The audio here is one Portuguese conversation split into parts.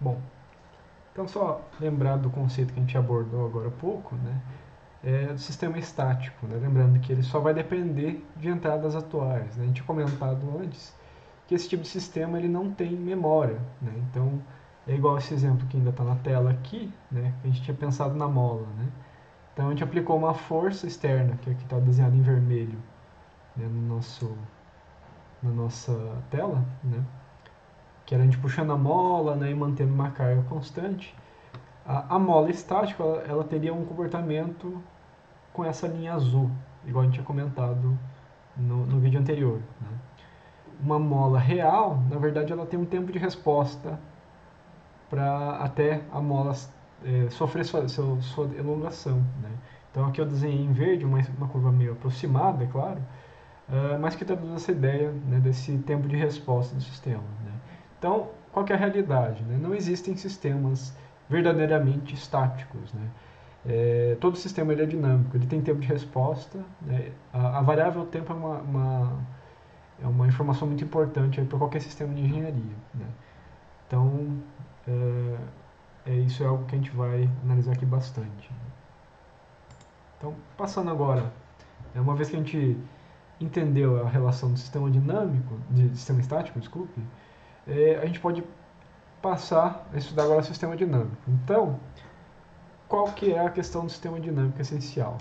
Bom, então só lembrar do conceito que a gente abordou agora há pouco, né? Do sistema estático, né? Lembrando que ele só vai depender de entradas atuais, né? A gente tinha comentado antes que esse tipo de sistema ele não tem memória, né? Então é igual esse exemplo que ainda está na tela aqui, né? A gente tinha pensado na mola, né? Então a gente aplicou uma força externa, que aqui está desenhado em vermelho, né? Na nossa tela, né? Que era a gente puxando a mola, né? E mantendo uma carga constante. A mola estática ela teria um comportamento com essa linha azul, igual a gente tinha comentado no vídeo anterior. Né? Uma mola real, na verdade, ela tem um tempo de resposta para até a mola sofrer sua elongação. Né? Então aqui eu desenhei em verde uma curva meio aproximada, é claro, mas que traduz essa ideia, né, desse tempo de resposta do sistema. Né? Então, qual que é a realidade? Né? Não existem sistemas verdadeiramente estáticos. Né? Todo sistema ele é dinâmico, ele tem tempo de resposta. Né? A variável tempo é uma informação muito importante para qualquer sistema de engenharia. Né? Então, isso é algo que a gente vai analisar aqui bastante. Então, passando agora, uma vez que a gente entendeu a relação do sistema dinâmico, de sistema estático, desculpe, a gente pode passar a estudar agora o sistema dinâmico. Então, qual que é a questão do sistema dinâmico essencial?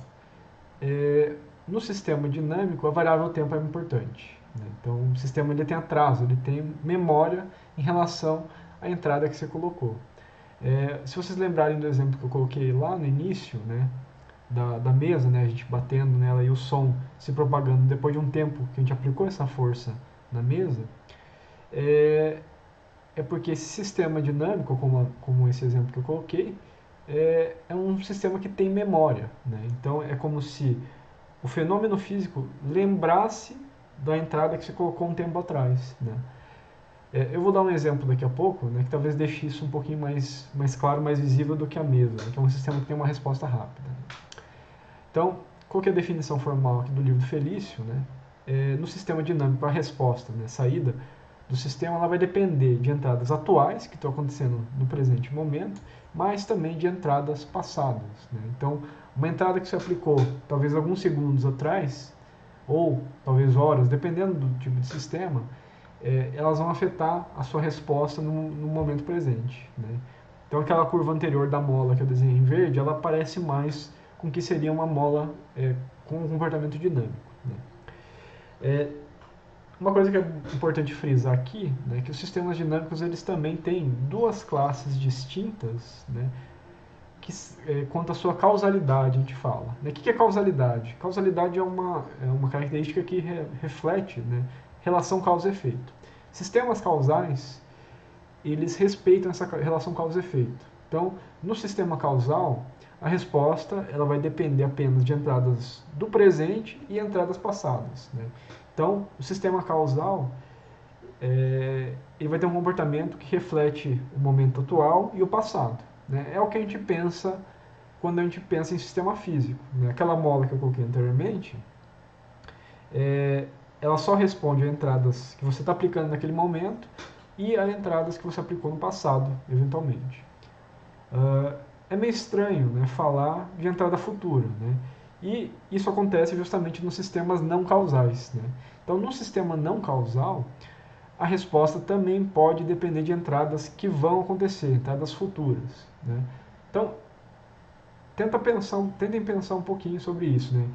No sistema dinâmico, a variável tempo é importante. Né? Então, o sistema ele tem atraso, ele tem memória em relação à entrada que você colocou. Se vocês lembrarem do exemplo que eu coloquei lá no início, né, da mesa, né, a gente batendo nela e o som se propagando depois de um tempo que a gente aplicou essa força na mesa, é, é porque esse sistema dinâmico, como esse exemplo que eu coloquei, é um sistema que tem memória. Né? Então, é como se o fenômeno físico lembrasse da entrada que você colocou um tempo atrás. Né? Eu vou dar um exemplo daqui a pouco, né, que talvez deixe isso um pouquinho mais claro, mais visível do que a mesa, né, que é um sistema que tem uma resposta rápida. Então, qual que é a definição formal aqui do livro do Felício? Né? No sistema dinâmico, a resposta, né, saída do sistema, ela vai depender de entradas atuais, que estão acontecendo no presente momento, mas também de entradas passadas. Né? Então, uma entrada que você aplicou talvez alguns segundos atrás, ou talvez horas, dependendo do tipo de sistema, elas vão afetar a sua resposta no momento presente. Né? Então aquela curva anterior da mola que eu desenhei em verde, ela parece mais com o que seria uma mola com um comportamento dinâmico. Né? Uma coisa que é importante frisar aqui, né, que os sistemas dinâmicos eles também têm duas classes distintas, né, que quanto à sua causalidade a gente fala. Né? O que é causalidade? Causalidade é uma característica que reflete, né, relação causa-efeito. Sistemas causais, eles respeitam essa relação causa-efeito. Então, no sistema causal, a resposta ela vai depender apenas de entradas do presente e entradas passadas. Né? Então, o sistema causal ele vai ter um comportamento que reflete o momento atual e o passado. Né? É o que a gente pensa quando a gente pensa em sistema físico. Né? Aquela mola que eu coloquei anteriormente, ela só responde a entradas que você está aplicando naquele momento e a entradas que você aplicou no passado, eventualmente. É meio estranho, né, falar de entrada futura. Né? E isso acontece justamente nos sistemas não causais. Né? Então, no sistema não causal, a resposta também pode depender de entradas que vão acontecer, entradas futuras. Né? Então, tentem pensar um pouquinho sobre isso. Né?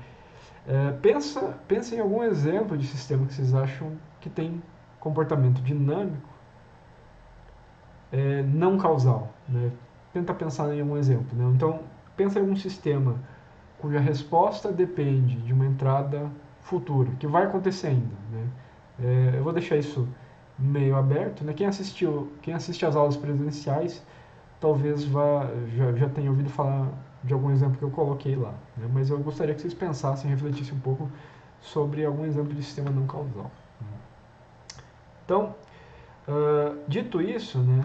Pensa em algum exemplo de sistema que vocês acham que tem comportamento dinâmico não causal. Né? Tenta pensar em algum exemplo. Né? Então, pensa em algum sistema cuja resposta depende de uma entrada futura, que vai acontecer ainda. Né? Eu vou deixar isso meio aberto. Né? Quem assiste às aulas presenciais talvez já tenha ouvido falar de algum exemplo que eu coloquei lá. Né? Mas eu gostaria que vocês pensassem, refletissem um pouco sobre algum exemplo de sistema não causal. Então, dito isso, né,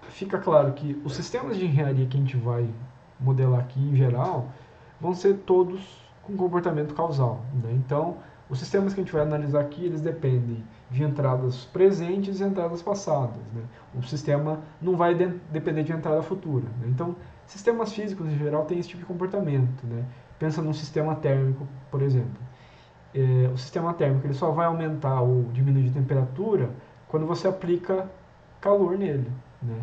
fica claro que os sistemas de engenharia que a gente vai modelar aqui em geral vão ser todos com comportamento causal. Né? Então, os sistemas que a gente vai analisar aqui, eles dependem de entradas presentes e entradas passadas, né? O sistema não vai depender de entrada futura, né? Então, sistemas físicos em geral têm esse tipo de comportamento, né? Pensa num sistema térmico, por exemplo. O sistema térmico ele só vai aumentar ou diminuir de temperatura quando você aplica calor nele, né?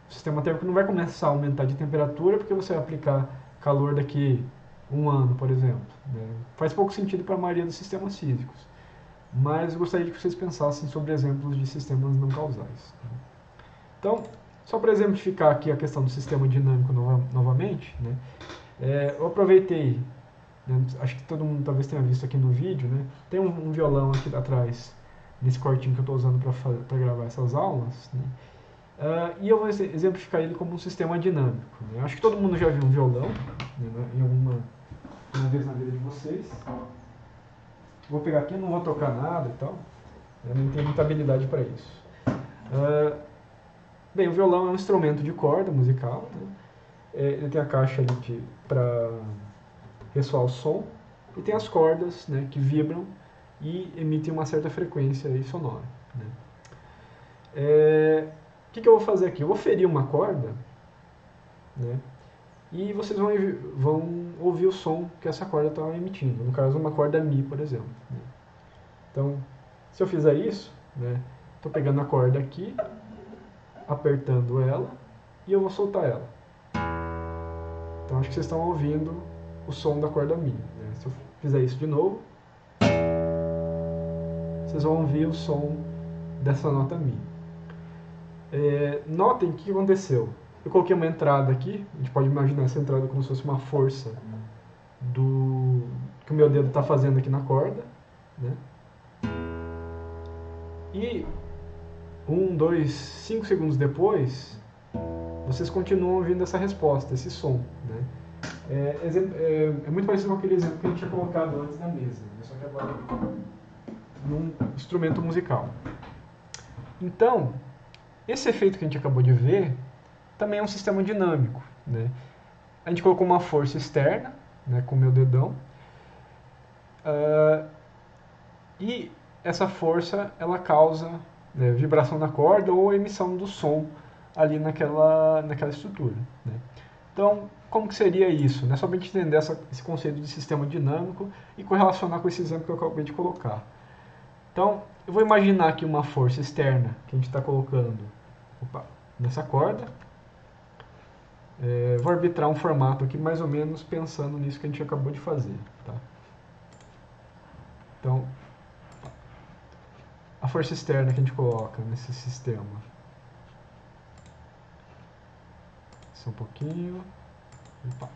O sistema térmico não vai começar a aumentar de temperatura porque você vai aplicar calor daqui um ano, por exemplo, né? Faz pouco sentido para a maioria dos sistemas físicos, mas eu gostaria que vocês pensassem sobre exemplos de sistemas não causais. Então, só para exemplificar aqui a questão do sistema dinâmico novamente, né? Eu aproveitei, né? Acho que todo mundo talvez tenha visto aqui no vídeo, né? Tem um violão aqui atrás, nesse cortinho que eu estou usando para gravar essas aulas, né? E eu vou exemplificar ele como um sistema dinâmico, né? Acho que todo mundo já viu um violão, né, em uma vez na vida de vocês. Vou pegar aqui, não vou tocar nada e tal. Eu não tenho muita habilidade para isso. Bem, o violão é um instrumento de corda musical, né? Ele tem a caixa ali para ressoar o som e tem as cordas, né, que vibram e emitem uma certa frequência aí sonora, né? O que eu vou fazer aqui? Eu vou ferir uma corda, né, e vocês vão ouvir o som que essa corda está emitindo. No caso, uma corda Mi, por exemplo, né? Então, se eu fizer isso, né, estou pegando a corda aqui, apertando ela e eu vou soltar ela. Então, acho que vocês estão ouvindo o som da corda Mi, né? Se eu fizer isso de novo, vocês vão ouvir o som dessa nota Mi. Notem o que aconteceu. Eu coloquei uma entrada aqui, a gente pode imaginar essa entrada como se fosse uma força que o meu dedo está fazendo aqui na corda, né? E 1, 2, 5 segundos depois, vocês continuam ouvindo essa resposta, esse som, né? É muito parecido com aquele exemplo que a gente tinha colocado antes na mesa, né? Só que agora num instrumento musical. Então, esse efeito que a gente acabou de ver também é um sistema dinâmico, né? A gente colocou uma força externa, né, com o meu dedão, e essa força ela causa, né, vibração na corda ou emissão do som ali naquela estrutura, né? Então, como que seria isso? Né? Só para a gente entender esse conceito de sistema dinâmico e correlacionar com esse exemplo que eu acabei de colocar. Então, eu vou imaginar aqui uma força externa que a gente está colocando nessa corda. Vou arbitrar um formato aqui mais ou menos pensando nisso que a gente acabou de fazer, tá? Então, a força externa que a gente coloca nesse sistema. Só um pouquinho. Opa.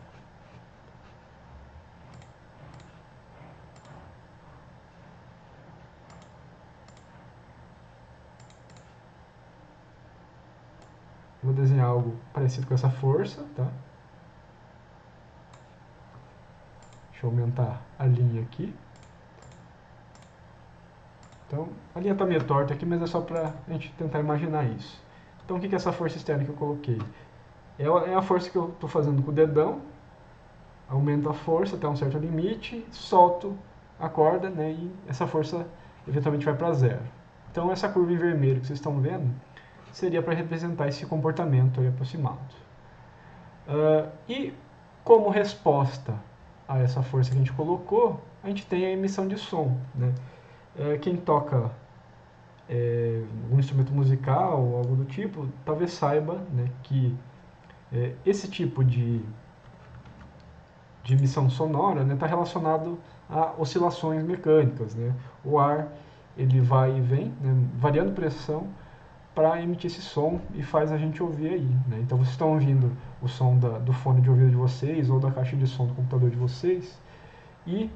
Vou desenhar algo parecido com essa força, tá? Deixa eu aumentar a linha aqui. Então, a linha está meio torta aqui, mas é só para a gente tentar imaginar isso. Então, o que é essa força externa que eu coloquei? É a força que eu estou fazendo com o dedão, aumento a força até um certo limite, solto a corda, né, e essa força eventualmente vai para zero. Então, essa curva em vermelho que vocês estão vendo seria para representar esse comportamento aí aproximado. E como resposta a essa força que a gente colocou, a gente tem a emissão de som, né? Quem toca um instrumento musical ou algo do tipo, talvez saiba, né, que esse tipo de emissão sonora está, né, relacionado a oscilações mecânicas, né? O ar ele vai e vem, né, variando pressão para emitir esse som e faz a gente ouvir aí, né? Então vocês estão ouvindo o som do fone de ouvido de vocês ou da caixa de som do computador de vocês e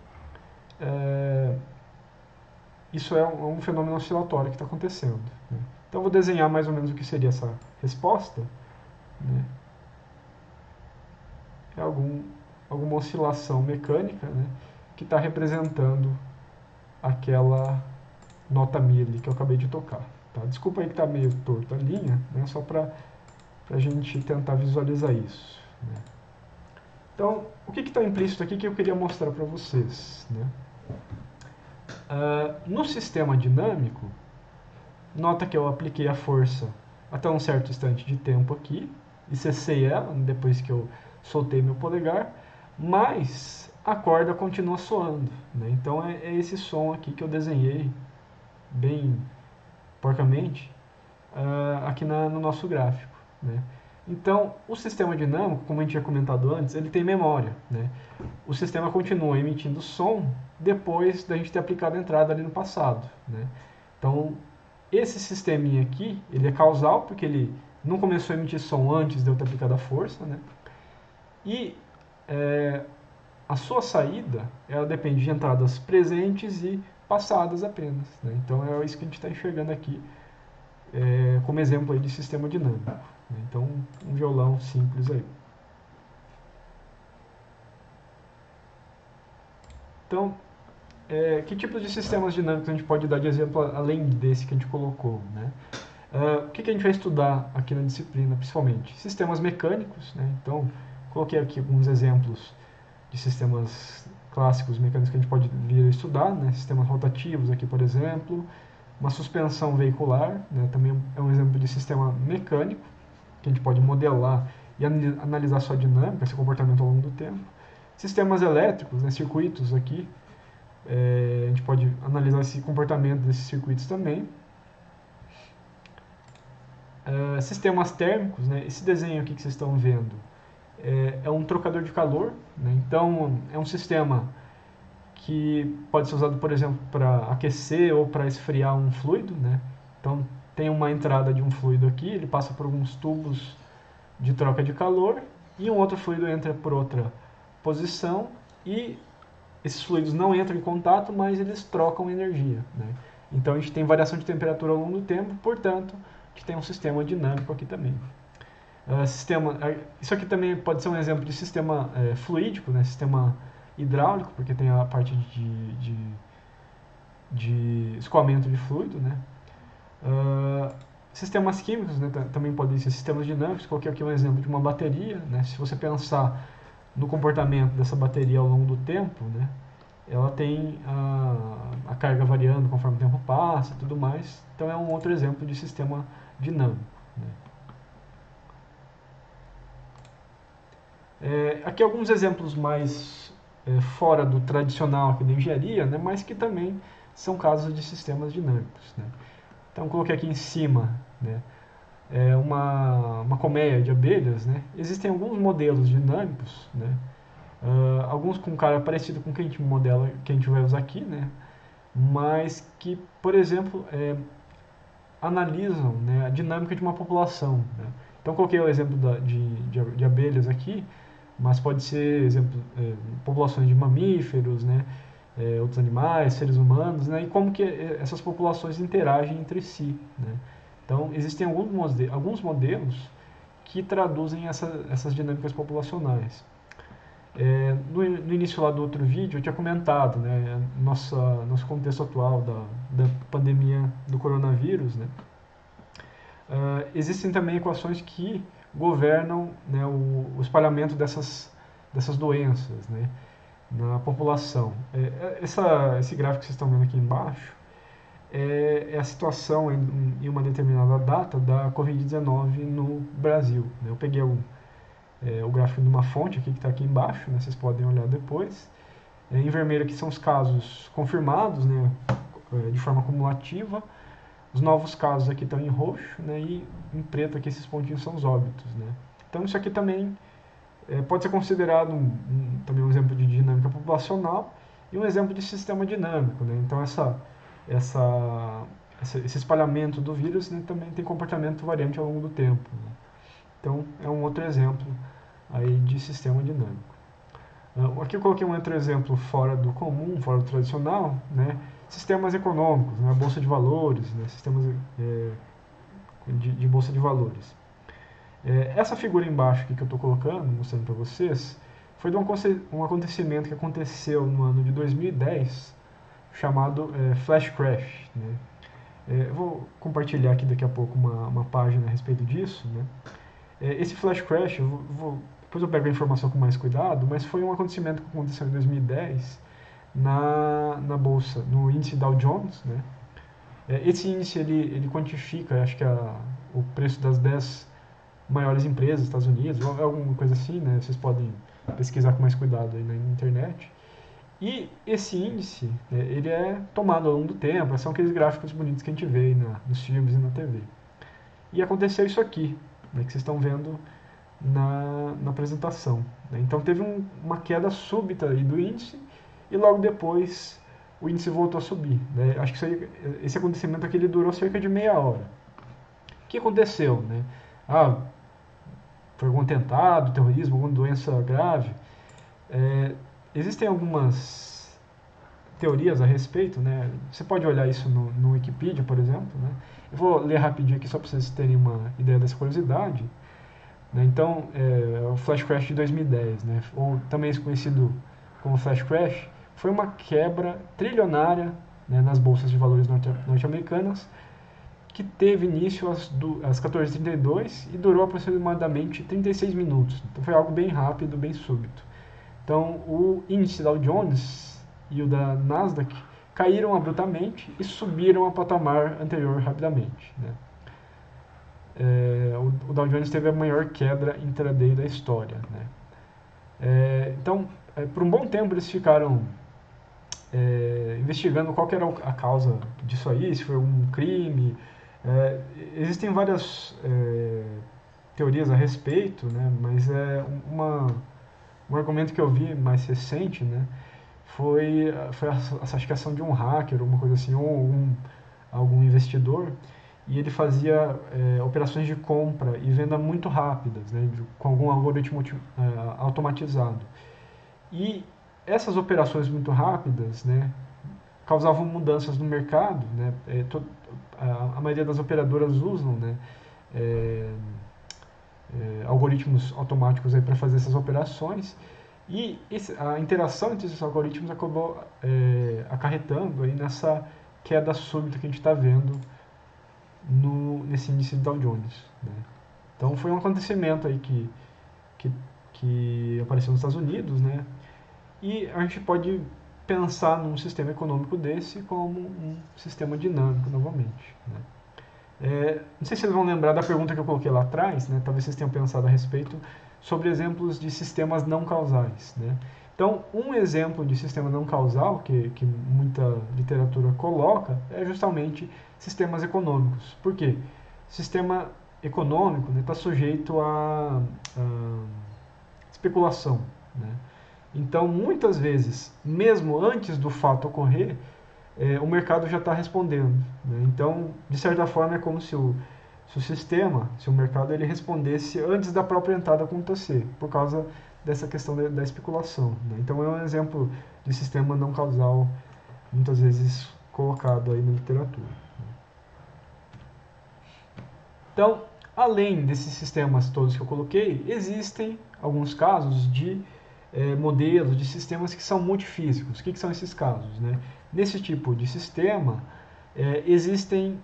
isso é um fenômeno oscilatório que está acontecendo, né? Então eu vou desenhar mais ou menos o que seria essa resposta, né? É alguma oscilação mecânica, né, que está representando aquela nota Mi ali que eu acabei de tocar, tá? Desculpa aí que está meio torto a linha, né, só para a gente tentar visualizar isso, né? Então, o que está implícito aqui que eu queria mostrar para vocês, né? No sistema dinâmico, nota que eu apliquei a força até um certo instante de tempo aqui, e cessei ela depois que eu soltei meu polegar, mas a corda continua soando, né? Então é esse som aqui que eu desenhei bem porcamente aqui no nosso gráfico, né? Então, o sistema dinâmico, como a gente tinha comentado antes, ele tem memória, né? O sistema continua emitindo som depois da gente ter aplicado a entrada ali no passado, né? Então, esse sisteminha aqui, ele é causal, porque ele não começou a emitir som antes de eu ter aplicado a força, né? E a sua saída, ela depende de entradas presentes e passadas apenas, né? Então, é isso que a gente está enxergando aqui como exemplo aí de sistema dinâmico, né? Então, um violão simples aí. Então, que tipos de sistemas dinâmicos a gente pode dar de exemplo além desse que a gente colocou, né? O que a gente vai estudar aqui na disciplina, principalmente? Sistemas mecânicos, né? Então, coloquei aqui alguns exemplos de sistemas clássicos mecânicos que a gente pode vir a estudar, né? Sistemas rotativos aqui, por exemplo, uma suspensão veicular, né? Também é um exemplo de sistema mecânico, que a gente pode modelar e analisar sua dinâmica, seu comportamento ao longo do tempo. Sistemas elétricos, né? Circuitos aqui, a gente pode analisar esse comportamento desses circuitos também. Sistemas térmicos, né? Esse desenho aqui que vocês estão vendo é um trocador de calor, né? Então é um sistema que pode ser usado, por exemplo, para aquecer ou para esfriar um fluido, né? Então tem uma entrada de um fluido aqui, ele passa por alguns tubos de troca de calor e um outro fluido entra por outra posição e esses fluidos não entram em contato, mas eles trocam energia, né? Então a gente tem variação de temperatura ao longo do tempo, portanto a gente tem um sistema dinâmico aqui também. Isso aqui também pode ser um exemplo de sistema fluídico, né? Sistema hidráulico, porque tem a parte de escoamento de fluido, né? Sistemas químicos, né, também podem ser sistemas dinâmicos. Coloquei aqui um exemplo de uma bateria, né? Se você pensar no comportamento dessa bateria ao longo do tempo, né, ela tem a carga variando conforme o tempo passa e tudo mais. Então é um outro exemplo de sistema dinâmico, né? Aqui alguns exemplos mais fora do tradicional aqui da engenharia, né, mas que também são casos de sistemas dinâmicos, né? Então coloquei aqui em cima, né, uma colmeia de abelhas, né? Existem alguns modelos dinâmicos, né? Alguns com cara parecido com o que a gente modela, que a gente vai usar aqui, né? Mas que, por exemplo, analisam, né, a dinâmica de uma população, né? Então coloquei o exemplo de abelhas aqui, mas pode ser exemplo, populações de mamíferos, né? Outros animais, seres humanos, né? E como que essas populações interagem entre si, né? Então existem alguns modelos que traduzem essas dinâmicas populacionais. No início lá do outro vídeo eu tinha comentado, né, nosso contexto atual da pandemia do coronavírus, né? Existem também equações que governam, né, o espalhamento dessas doenças, né, na população. Esse gráfico que vocês estão vendo aqui embaixo é a situação em uma determinada data da Covid-19 no Brasil, né? Eu peguei o gráfico de uma fonte aqui que está aqui embaixo, né, vocês podem olhar depois. Em vermelho aqui são os casos confirmados, né, de forma cumulativa. Os novos casos aqui estão em roxo, né, e em preto aqui esses pontinhos são os óbitos, né. Então isso aqui também pode ser considerado também um exemplo de dinâmica populacional e um exemplo de sistema dinâmico, né. Então esse espalhamento do vírus, né, também tem comportamento variante ao longo do tempo, né. Então é um outro exemplo aí de sistema dinâmico. Aqui eu coloquei um outro exemplo fora do comum, fora do tradicional, né? Sistemas econômicos, né? Bolsa de valores, né? Sistemas de bolsa de valores. Essa figura embaixo aqui que eu estou colocando, mostrando para vocês, foi de um acontecimento que aconteceu no ano de 2010, chamado Flash Crash, né? Eu vou compartilhar aqui daqui a pouco uma página a respeito disso, né? Esse Flash Crash, depois eu pego a informação com mais cuidado, mas foi um acontecimento que aconteceu em 2010 na bolsa, no índice Dow Jones, né? Esse índice ele quantifica, acho que o preço das 10 maiores empresas dos Estados Unidos, ou alguma coisa assim, né? Vocês podem pesquisar com mais cuidado aí na internet. E esse índice, né, ele é tomado ao longo do tempo, são aqueles gráficos bonitos que a gente vê aí nos filmes e na TV. E aconteceu isso aqui, né, que vocês estão vendo na apresentação. Né? Então teve uma queda súbita aí do índice e logo depois o índice voltou a subir. Né? Acho que esse acontecimento aqui ele durou cerca de meia hora. O que aconteceu? Né? Foi algum atentado, terrorismo, alguma doença grave? Existem algumas teorias a respeito, né? Você pode olhar isso no Wikipedia, por exemplo, né? Eu vou ler rapidinho aqui só para vocês terem uma ideia dessa curiosidade. Né? Então, o Flash Crash de 2010, né? Ou também conhecido como Flash Crash, foi uma quebra trilionária, né, nas bolsas de valores norte-americanas, que teve início às 14h32 e durou aproximadamente 36 minutos. Então foi algo bem rápido, bem súbito. Então o índice Dow Jones e o da Nasdaq caíram abruptamente e subiram ao patamar anterior rapidamente. Né? O Dow Jones teve a maior queda intraday da história. Né? Então, por um bom tempo eles ficaram investigando qual que era a causa disso aí, se foi um crime. Existem várias teorias a respeito, né? Mas um argumento que eu vi mais recente, né? Foi acho que a ação de um hacker, uma coisa assim, ou algum investidor, e ele fazia operações de compra e venda muito rápidas, né? Com algum algoritmo automatizado. E essas operações muito rápidas, né, causavam mudanças no mercado, né? A maioria das operadoras usam, né, algoritmos automáticos para fazer essas operações, e a interação entre esses algoritmos acabou acarretando aí nessa queda súbita que a gente está vendo nesse índice de Dow Jones. Né? Então foi um acontecimento aí que apareceu nos Estados Unidos, né? E a gente pode pensar num sistema econômico desse como um sistema dinâmico novamente. Né? Não sei se vocês vão lembrar da pergunta que eu coloquei lá atrás, né? Talvez vocês tenham pensado a respeito sobre exemplos de sistemas não causais. Né? Então, um exemplo de sistema não causal que muita literatura coloca é justamente sistemas econômicos. Por quê? Sistema econômico está sujeito a especulação. Né? Então, muitas vezes, mesmo antes do fato ocorrer, o mercado já está respondendo. Né? Então, de certa forma, é como se o sistema, se o mercado ele respondesse antes da própria entrada acontecer, por causa dessa questão da especulação. Né? Então, é um exemplo de sistema não causal, muitas vezes colocado aí na literatura. Então, além desses sistemas todos que eu coloquei, existem alguns casos de modelos de sistemas que são multifísicos. O que são esses casos? Né? Nesse tipo de sistema, existem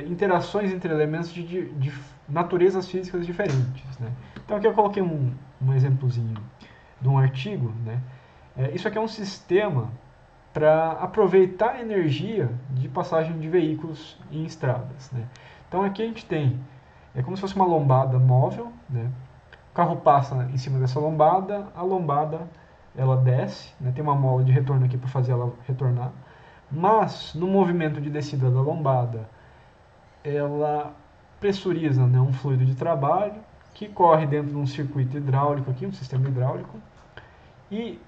interações entre elementos de naturezas físicas diferentes. Né? Então aqui eu coloquei um exemplozinho de um artigo. Né? Isso aqui é um sistema para aproveitar a energia de passagem de veículos em estradas. Né? Então aqui a gente tem, como se fosse uma lombada móvel, né? O carro passa em cima dessa lombada, a lombada ela desce, né? Tem uma mola de retorno aqui para fazer ela retornar, mas no movimento de descida da lombada, ela pressuriza, né, um fluido de trabalho que corre dentro de um circuito hidráulico aqui, um sistema hidráulico, e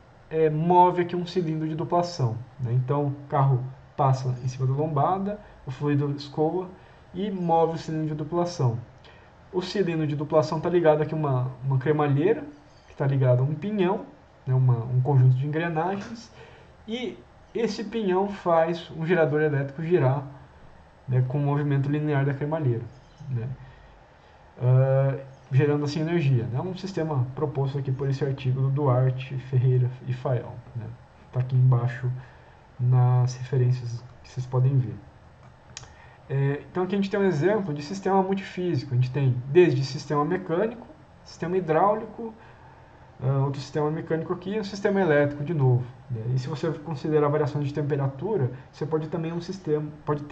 move aqui um cilindro de duplação. Né? Então o carro passa em cima da lombada, o fluido escoa e move o cilindro de duplação. O cilindro de duplação está ligado aqui a uma cremalheira, que está ligado a um pinhão, né, um conjunto de engrenagens, e esse pinhão faz um gerador elétrico girar, né, com o movimento linear da cremalheira, né, gerando assim energia. É um sistema proposto aqui por esse artigo do Duarte, Ferreira e Fael. Está aqui embaixo nas referências que vocês podem ver. Então aqui a gente tem um exemplo de sistema multifísico. A gente tem desde sistema mecânico, sistema hidráulico, Outro sistema mecânico aqui é o sistema elétrico de novo, né? E se você considerar variações de temperatura, você pode ter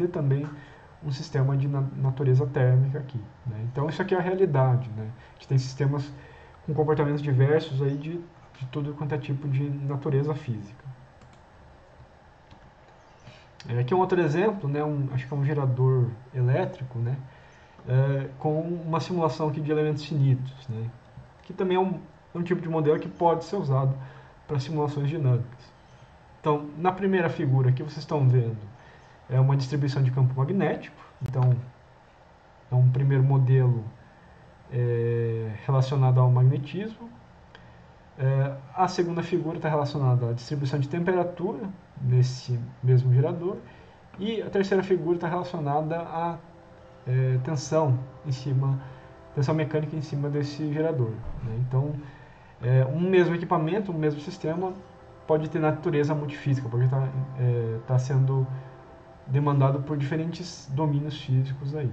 também um sistema de natureza térmica aqui, né? Então isso aqui é a realidade, né? A gente tem sistemas com comportamentos diversos aí de tudo quanto é tipo de natureza física. Aqui é um outro exemplo, né? Acho que é um gerador elétrico, né? Com uma simulação aqui de elementos finitos, né? Que também é um tipo de modelo que pode ser usado para simulações dinâmicas. Então, na primeira figura aqui vocês estão vendo é uma distribuição de campo magnético. Então, é um primeiro modelo relacionado ao magnetismo. A segunda figura está relacionada à distribuição de temperatura nesse mesmo gerador. E a terceira figura está relacionada à tensão tensão mecânica em cima desse gerador, né? Então, um mesmo equipamento, um mesmo sistema pode ter natureza multifísica, pode estar sendo demandado por diferentes domínios físicos aí.